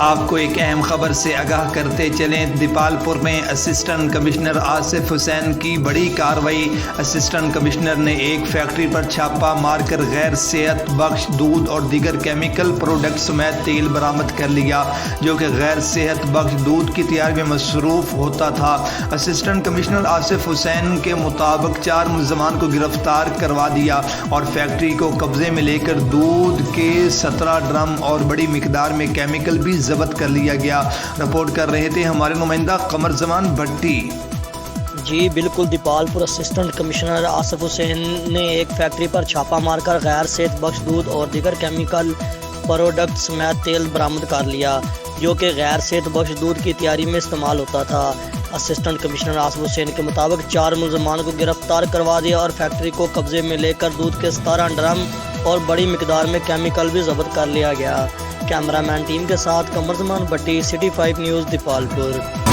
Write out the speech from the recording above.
آپ کو ایک اہم خبر سے آگاہ کرتے چلیں۔ دیپالپور میں اسسٹنٹ کمشنر آصف حسین کی بڑی کارروائی۔ اسسٹنٹ کمشنر نے ایک فیکٹری پر چھاپہ مار کر غیر صحت بخش دودھ اور دیگر کیمیکل پروڈکٹ سمیت تیل برآمد کر لیا، جو کہ غیر صحت بخش دودھ کی تیاری میں مصروف ہوتا تھا۔ اسسٹنٹ کمشنر آصف حسین کے مطابق 4 ملزمان کو گرفتار کروا دیا اور فیکٹری کو قبضے میں لے کر دودھ کے 17 ڈرم اور بڑی مقدار میں کیمیکل بھی ضبط کر لیا گیا۔ رپورٹ کر رہے تھے ہمارے نمائندہ قمر زمان بھٹی۔ جی بالکل، دیپالپور اسسٹنٹ کمشنر آصف حسین نے ایک فیکٹری پر چھاپہ مار کر غیر صحت بخش دودھ اور دیگر کیمیکل پروڈکٹ سمیت تیل برآمد کر لیا، جو کہ غیر صحت بخش دودھ کی تیاری میں استعمال ہوتا تھا۔ اسسٹنٹ کمشنر آصف حسین کے مطابق 4 ملزمان کو گرفتار کروا دیا اور فیکٹری کو قبضے میں لے کر دودھ کے 17 ڈرم اور بڑی مقدار میں کیمیکل بھی ضبط کر لیا گیا۔ کیمرہ مین ٹیم کے ساتھ قمر زمان بھٹی، سٹی 5 نیوز، دیپالپور۔